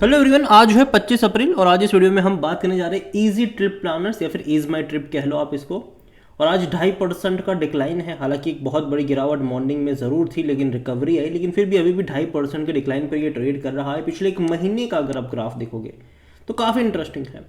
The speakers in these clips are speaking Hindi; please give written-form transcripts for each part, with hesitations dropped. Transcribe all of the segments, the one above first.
हेलो एवरीवन, आज है 25 अप्रैल और आज इस वीडियो में हम बात करने जा रहे हैं इजी ट्रिप प्लानर्स या फिर इज माई ट्रिप कह लो आप इसको। और आज 2.5% का डिक्लाइन है। हालांकि एक बहुत बड़ी गिरावट मॉर्निंग में ज़रूर थी लेकिन रिकवरी आई, लेकिन फिर भी अभी भी 2.5% के डिक्लाइन पर ये ट्रेड कर रहा है। पिछले एक महीने का अगर आप ग्राफ देखोगे तो काफ़ी इंटरेस्टिंग है।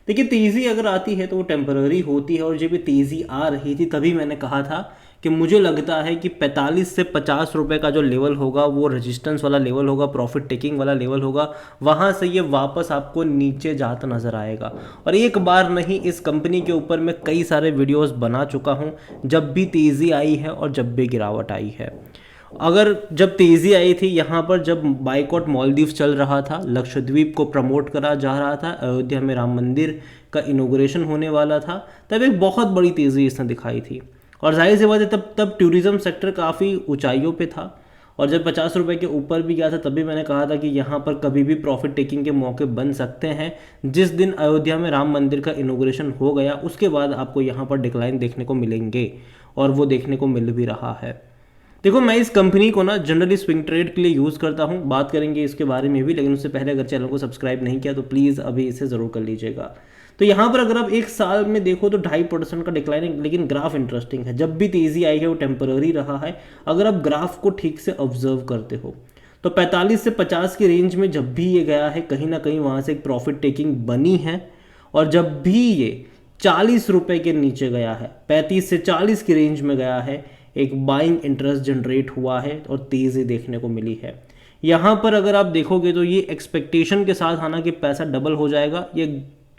देखिए, तेज़ी अगर आती है तो वो टेम्पररी होती है और जब ये तेज़ी आ रही थी तभी मैंने कहा था कि मुझे लगता है कि 45 से 50 रुपए का जो लेवल होगा वो रेजिस्टेंस वाला लेवल होगा, प्रॉफिट टेकिंग वाला लेवल होगा। वहाँ से ये वापस आपको नीचे जाता नज़र आएगा। और एक बार नहीं, इस कंपनी के ऊपर मैं कई सारे वीडियोस बना चुका हूँ, जब भी तेज़ी आई है और जब भी गिरावट आई है। अगर जब तेज़ी आई थी यहाँ पर, जब बाइकॉट मालदीव चल रहा था, लक्षद्वीप को प्रमोट करा जा रहा था, अयोध्या में राम मंदिर का इनोग्रेशन होने वाला था, तब एक बहुत बड़ी तेज़ी इसने दिखाई थी। और जाहिर सी बात है, तब टूरिज़्म सेक्टर काफ़ी ऊंचाइयों पे था। और जब 50 रुपये के ऊपर भी गया था तभी मैंने कहा था कि यहाँ पर कभी भी प्रॉफिट टेकिंग के मौके बन सकते हैं। जिस दिन अयोध्या में राम मंदिर का इनोग्रेशन हो गया उसके बाद आपको यहाँ पर डिक्लाइन देखने को मिलेंगे और वो देखने को मिल भी रहा है। देखो, मैं इस कंपनी को ना जनरली स्विंग ट्रेड के लिए यूज़ करता हूँ, बात करेंगे इसके बारे में भी, लेकिन उससे पहले अगर चैनल को सब्सक्राइब नहीं किया तो प्लीज़ अभी इसे ज़रूर कर लीजिएगा। तो यहाँ पर अगर आप एक साल में देखो तो 2.5% का डिक्लाइन है, लेकिन ग्राफ इंटरेस्टिंग है। जब भी तेज़ी आई है वो टेम्पररी रहा है। अगर आप ग्राफ को ठीक से ऑब्जर्व करते हो तो 45 से 50 की रेंज में जब भी ये गया है कहीं ना कहीं वहाँ से एक प्रॉफिट टेकिंग बनी है। और जब भी ये 40 रुपये के नीचे गया है, 35 से 40 की रेंज में गया है, एक बाइंग इंटरेस्ट जनरेट हुआ है और तेज़ी देखने को मिली है। यहाँ पर अगर आप देखोगे तो ये एक्सपेक्टेशन के साथ आना कि पैसा डबल हो जाएगा,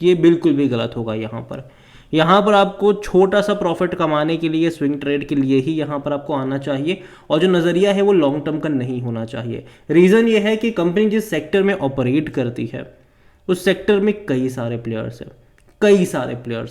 ये बिल्कुल भी गलत होगा। यहाँ पर आपको छोटा सा प्रॉफिट कमाने के लिए, स्विंग ट्रेड के लिए ही यहाँ पर आपको आना चाहिए। और जो नज़रिया है वो लॉन्ग टर्म का नहीं होना चाहिए। रीज़न ये है कि कंपनी जिस सेक्टर में ऑपरेट करती है उस सेक्टर में कई सारे प्लेयर्स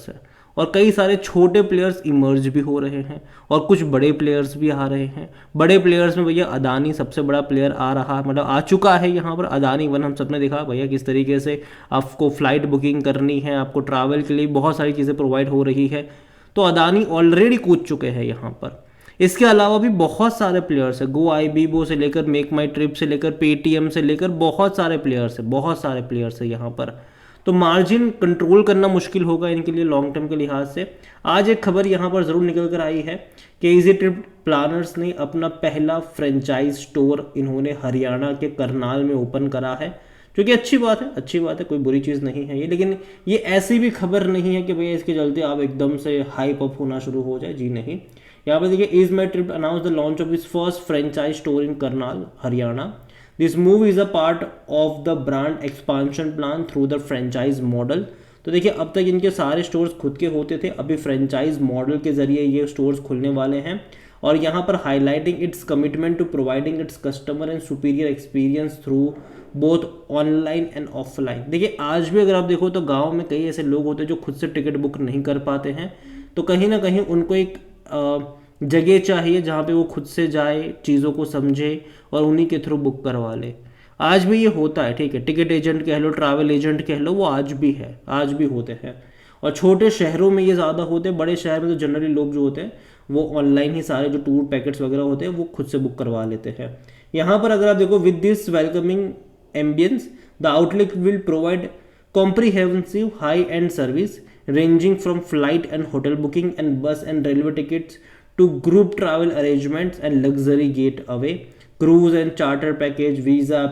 हैं, और कई सारे छोटे प्लेयर्स इमर्ज भी हो रहे हैं और कुछ बड़े प्लेयर्स भी आ रहे हैं। बड़े प्लेयर्स में भैया अदानी सबसे बड़ा प्लेयर आ रहा, मतलब आ चुका है यहाँ पर। अदानी वन हम सबने देखा भैया किस तरीके से आपको फ़्लाइट बुकिंग करनी है, आपको ट्रैवल के लिए बहुत सारी चीज़ें प्रोवाइड हो रही है। तो अदानी ऑलरेडी कूद चुके हैं यहाँ पर। इसके अलावा भी बहुत सारे प्लेयर्स हैं, गो आई बीबो से लेकर मेक माई ट्रिप से लेकर पेटीएम से लेकर बहुत सारे प्लेयर्स हैं यहाँ पर। तो मार्जिन कंट्रोल करना मुश्किल होगा इनके लिए लॉन्ग टर्म के लिहाज से। आज एक खबर यहाँ पर ज़रूर निकल कर आई है कि इजी ट्रिप प्लानर्स ने अपना पहला फ्रेंचाइज स्टोर इन्होंने हरियाणा के करनाल में ओपन करा है, जो कि अच्छी बात है, कोई बुरी चीज़ नहीं है ये। लेकिन ये ऐसी भी खबर नहीं है कि भैया इसके चलते आप एकदम से हाइप अप होना शुरू हो जाए, जी नहीं। यहाँ पर देखिए, is my trip announce the launch of is first franchise store in Karnal, Haryana. This move is a part of the brand expansion plan through the franchise model. तो देखिए, अब तक इनके सारे स्टोर्स खुद के होते थे, अभी फ्रेंचाइज मॉडल के जरिए ये स्टोर्स खुलने वाले हैं। और यहाँ पर highlighting its commitment to providing its customer and superior experience through both online and offline. देखिए, आज भी अगर आप देखो तो गाँव में कई ऐसे लोग होते हैं जो खुद से टिकट बुक नहीं कर पाते हैं, तो कहीं ना कहीं उनको एक जगह चाहिए जहाँ पे वो खुद से जाए, चीज़ों को समझे और उन्हीं के थ्रू बुक करवा ले। आज भी ये होता है, ठीक है, टिकट एजेंट कह लो, ट्रैवल एजेंट कह लो, वो आज भी होते हैं। और छोटे शहरों में ये ज़्यादा होते हैं, बड़े शहर में तो जनरली लोग जो होते हैं वो ऑनलाइन ही सारे जो टूर पैकेट्स वगैरह होते हैं वो खुद से बुक करवा लेते हैं। यहाँ पर अगर आप देखो, with this welcoming ambience the outlet will provide comprehensive high-end service ranging from flight and hotel booking and bus and railway tickets to group travel arrangements and luxury getaway, cruise and charter package, visa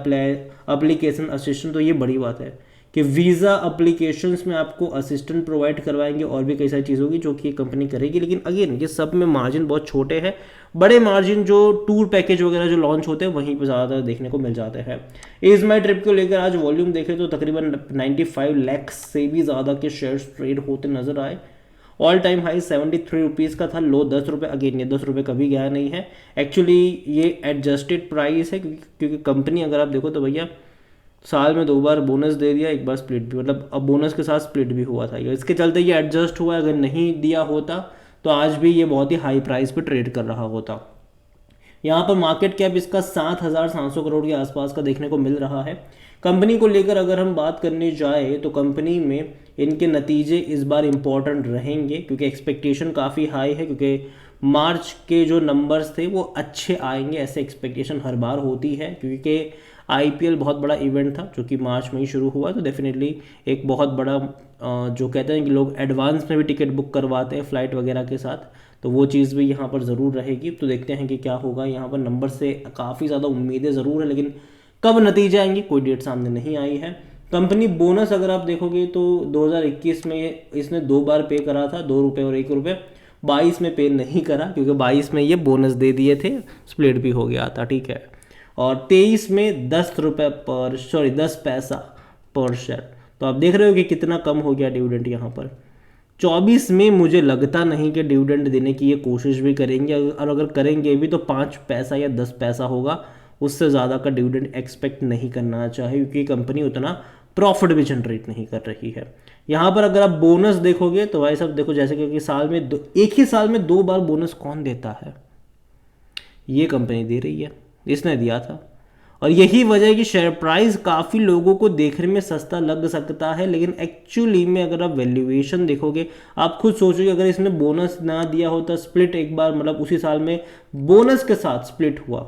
application assistant। तो ये बड़ी बात है कि वीज़ा अप्लीकेशंस में आपको असिस्टेंट प्रोवाइड करवाएंगे और भी कई सारी चीज़ होगी जो कि कंपनी करेगी। लेकिन अगेन ये सब में मार्जिन बहुत छोटे हैं। बड़े मार्जिन जो टूर पैकेज वगैरह जो लॉन्च होते हैं वहीं पर ज़्यादा देखने को मिल जाते हैं। इज माई ट्रिप को लेकर आज वॉल्यूम देखें तो तकरीबन 95 लाख से भी ज़्यादा के शेयर्स ट्रेड होते नजर आए। ऑल टाइम हाई 73 रुपीज़ का था, लो 10 रुपये। अगेन ये 10 रुपये कभी गया नहीं है। एक्चुअली ये एडजस्टेड प्राइस है क्योंकि कंपनी अगर आप देखो तो भैया साल में 2 बार बोनस दे दिया, 1 बार स्प्लिट भी, मतलब अब बोनस के साथ स्प्लिट भी हुआ था। इसके चलते ये एडजस्ट हुआ। अगर नहीं दिया होता तो आज भी ये बहुत ही हाई प्राइस पे ट्रेड कर रहा होता। यहाँ पर मार्केट कैप इसका 7,700 करोड़ के आसपास का देखने को मिल रहा है। कंपनी को लेकर अगर हम बात करने जाए तो कंपनी में इनके नतीजे इस बार इम्पॉर्टेंट रहेंगे क्योंकि एक्सपेक्टेशन काफ़ी हाई है, क्योंकि मार्च के जो नंबर्स थे वो अच्छे आएंगे, ऐसे एक्सपेक्टेशन हर बार होती है। क्योंकि IPL बहुत बड़ा इवेंट था जो कि मार्च में ही शुरू हुआ, तो डेफिनेटली एक बहुत बड़ा जो कहते हैं कि लोग एडवांस में भी टिकट बुक करवाते हैं फ़्लाइट वगैरह के साथ, तो वो चीज़ भी यहाँ पर ज़रूर रहेगी। तो देखते हैं कि क्या होगा। यहाँ पर नंबर से काफ़ी ज़्यादा उम्मीदें ज़रूर है, लेकिन कब नतीजे आएंगे कोई डेट सामने नहीं आई है। कंपनी बोनस अगर आप देखोगे तो 2021 में इसने 2 बार पे करा था, 2 रुपये और 1 रुपये। 22 में पे नहीं करा क्योंकि 22 में ये बोनस दे दिए थे, स्प्लिट भी हो गया था, ठीक है। और 23 में 10 पैसा पर शेयर। तो आप देख रहे हो कि कितना कम हो गया डिविडेंड यहाँ पर। 24 में मुझे लगता नहीं कि डिविडेंड देने की ये कोशिश भी करेंगे, और अगर करेंगे भी तो 5 पैसा या 10 पैसा होगा, उससे ज़्यादा का डिविडेंड एक्सपेक्ट नहीं करना चाहिए क्योंकि कंपनी उतना प्रॉफिट भी जनरेट नहीं कर रही है। यहाँ पर अगर आप बोनस देखोगे तो भाई साहब देखो, जैसे कि साल में एक ही साल में 2 बार बोनस कौन देता है? ये कंपनी दे रही है, इसने दिया था। और यही वजह है कि शेयर प्राइस काफ़ी लोगों को देखने में सस्ता लग सकता है, लेकिन एक्चुअली में अगर आप वैल्यूएशन देखोगे, आप खुद सोचोगे अगर इसने बोनस ना दिया होता, स्प्लिट एक बार मतलब उसी साल में बोनस के साथ स्प्लिट हुआ,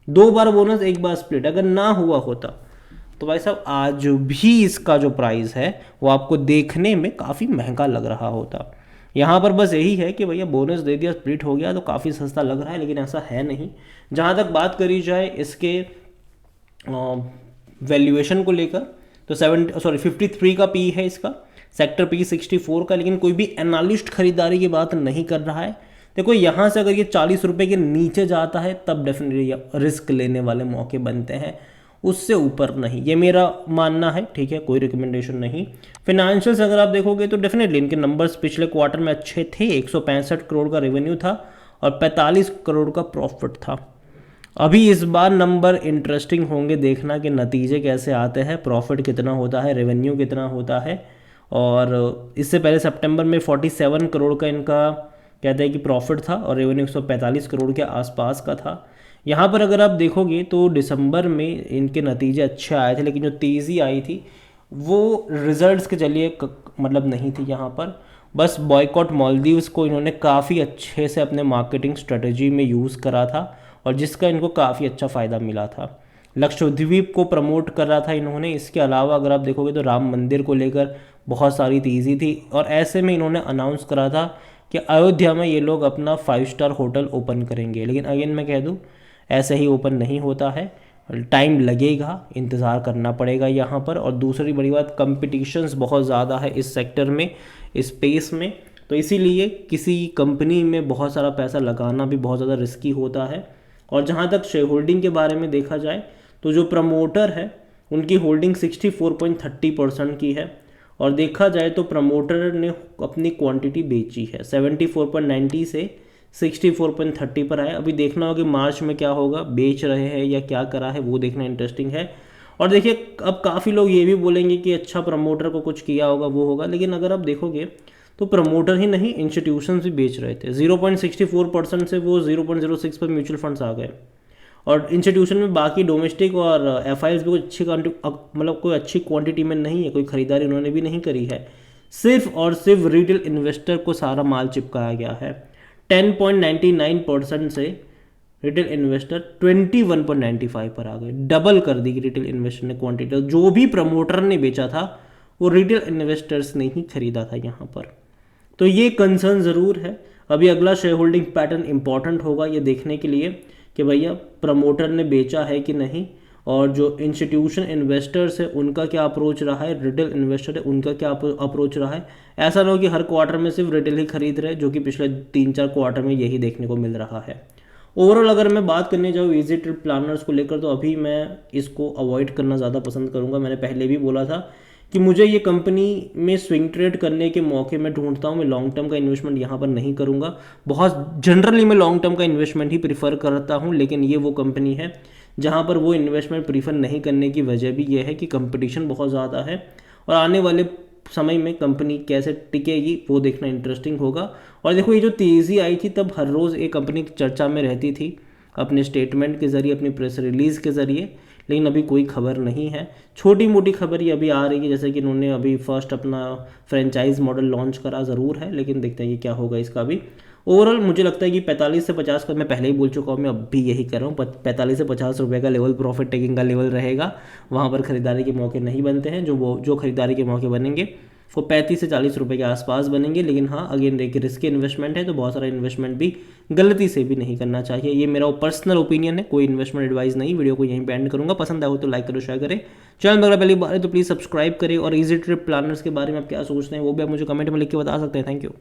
2 बार बोनस 1 बार स्प्लिट अगर ना हुआ होता, तो भाई साहब आज भी इसका जो प्राइस है वो आपको देखने में काफ़ी महंगा लग रहा होता। यहाँ पर बस यही है कि भैया बोनस दे दिया, स्प्लिट हो गया, तो काफ़ी सस्ता लग रहा है, लेकिन ऐसा है नहीं। जहाँ तक बात करी जाए इसके वैल्यूएशन को लेकर, तो 53 का पी है इसका, सेक्टर पी 64 का, लेकिन कोई भी एनालिस्ट खरीदारी की बात नहीं कर रहा है। देखो यहाँ से अगर ये 40 रुपये के नीचे जाता है तब डेफिनेटली रिस्क लेने वाले मौके बनते हैं, उससे ऊपर नहीं, ये मेरा मानना है, ठीक है, कोई रिकमेंडेशन नहीं। फिनेंशियल्स अगर आप देखोगे तो डेफिनेटली इनके नंबर्स पिछले क्वार्टर में अच्छे थे, 165 करोड़ का रेवेन्यू था और 45 करोड़ का प्रॉफिट था। अभी इस बार नंबर इंटरेस्टिंग होंगे, देखना कि नतीजे कैसे आते हैं, प्रॉफिट कितना होता है, रेवेन्यू कितना होता है। और इससे पहले सितंबर में 47 करोड़ का इनका कहते हैं कि प्रॉफिट था और रेवेन्यू 145 करोड़ के आसपास का था। यहाँ पर अगर आप देखोगे तो दिसंबर में इनके नतीजे अच्छे आए थे, लेकिन जो तेज़ी आई थी वो रिजल्ट्स के चलिए मतलब नहीं थी। यहाँ पर बस बॉयकॉट मालदीव्स को इन्होंने काफ़ी अच्छे से अपने मार्केटिंग स्ट्रेटजी में यूज़ करा था और जिसका इनको काफ़ी अच्छा फ़ायदा मिला था। लक्षद्वीप को प्रमोट कर रहा था इन्होंने। इसके अलावा अगर आप देखोगे तो राम मंदिर को लेकर बहुत सारी तेज़ी थी और ऐसे में इन्होंने अनाउंस करा था कि अयोध्या में ये लोग अपना 5 स्टार होटल ओपन करेंगे। लेकिन अगेन मैं कह दूँ, ऐसे ही ओपन नहीं होता है, टाइम लगेगा, इंतज़ार करना पड़ेगा यहाँ पर। और दूसरी बड़ी बात, कंपटीशंस बहुत ज़्यादा है इस सेक्टर में, इस स्पेस में, तो इसीलिए किसी कंपनी में बहुत सारा पैसा लगाना भी बहुत ज़्यादा रिस्की होता है। और जहाँ तक शेयर होल्डिंग के बारे में देखा जाए तो जो प्रमोटर है उनकी होल्डिंग 64.30% की है और देखा जाए तो प्रमोटर ने अपनी क्वांटिटी बेची है, 74.90 से 64.30 पर आया। अभी देखना होगा कि मार्च में क्या होगा, बेच रहे हैं या क्या करा है, वो देखना इंटरेस्टिंग है। और देखिए अब काफ़ी लोग ये भी बोलेंगे कि अच्छा प्रमोटर को कुछ किया होगा, वो होगा, लेकिन अगर आप देखोगे तो प्रमोटर ही नहीं, इंस्टीट्यूशन भी बेच रहे थे। 0.64% से वो 0.06 पर म्यूचुअल फंड्स आ गए और इंस्टीट्यूशन में बाकी डोमेस्टिक और एफआईएस भी कोई अच्छी क्वांटिटी में नहीं है, कोई खरीदारी उन्होंने भी नहीं करी है। सिर्फ और सिर्फ रिटेल इन्वेस्टर को सारा माल चिपकाया गया है। 10.99% से रिटेल इन्वेस्टर 21.95 पर आ गए, डबल कर दी रिटेल इन्वेस्टर ने क्वांटिटी। जो भी प्रमोटर ने बेचा था वो रिटेल इन्वेस्टर्स ने ही खरीदा था यहाँ पर, तो ये कंसर्न ज़रूर है। अभी अगला शेयर होल्डिंग पैटर्न इंपॉर्टेंट होगा ये देखने के लिए कि भैया प्रमोटर ने बेचा है कि नहीं, और जो इंस्टीट्यूशन इन्वेस्टर्स है उनका क्या अप्रोच रहा है, रिटेल इन्वेस्टर है उनका क्या अप्रोच रहा है। ऐसा ना हो कि हर क्वार्टर में सिर्फ रिटेल ही खरीद रहे, जो कि पिछले 3-4 क्वार्टर में यही देखने को मिल रहा है। ओवरऑल अगर मैं बात करने जाऊँ ईजी ट्रिप प्लानर्स को लेकर, तो अभी मैं इसको अवॉइड करना ज़्यादा पसंद करूँगा। मैंने पहले भी बोला था कि मुझे ये कंपनी में स्विंग ट्रेड करने के मौके मैं ढूंढता हूँ, मैं लॉन्ग टर्म का इन्वेस्टमेंट यहाँ पर नहीं करूँगा। बहुत जनरली मैं लॉन्ग टर्म का इन्वेस्टमेंट ही प्रीफर करता हूँ, लेकिन ये वो कंपनी है जहाँ पर वो इन्वेस्टमेंट प्रीफर नहीं करने की वजह भी ये है कि कंपटीशन बहुत ज़्यादा है और आने वाले समय में कंपनी कैसे टिकेगी वो देखना इंटरेस्टिंग होगा। और देखो ये जो तेज़ी आई थी तब हर रोज़ एक कंपनी चर्चा में रहती थी अपने स्टेटमेंट के ज़रिए, अपनी प्रेस रिलीज़ के ज़रिए, लेकिन अभी कोई खबर नहीं है। छोटी मोटी खबर ही अभी आ रही है, जैसे कि इन्होंने अभी फर्स्ट अपना फ्रेंचाइज मॉडल लॉन्च करा ज़रूर है, लेकिन देखते हैं कि क्या होगा इसका भी। ओवरऑल मुझे लगता है कि 45 से 50 का, मैं पहले ही बोल चुका हूँ, मैं अब भी यही कर रहा हूँ, 45 से 50 रुपये का लेवल प्रॉफिट टेकिंग का लेवल रहेगा। वहाँ पर खरीदारी के मौके नहीं बनते हैं, जो खरीदारी के मौके बनेंगे वो 35 से 40 रुपये के आसपास बनेंगे। लेकिन हाँ, अगेन देखिए रिस्की इन्वेस्टमेंट है, तो बहुत सारा इन्वेस्टमेंट भी गलती से भी नहीं करना चाहिए। ये मेरा पर्सनल ओपिनियन है, कोई इन्वेस्टमेंट एडवाइस नहीं। वीडियो को यहीं पे एंड करूँगा। पसंद आए हो तो लाइक करो, शेयर करें। चैनल में अगर पहली बार है तो प्लीज़ सब्सक्राइब करें। और ईजी ट्रिप प्लानर्स के बारे में आप क्या सोचते हैं वो भी आप मुझे कमेंट में लिख के बता सकते हैं। Thank you.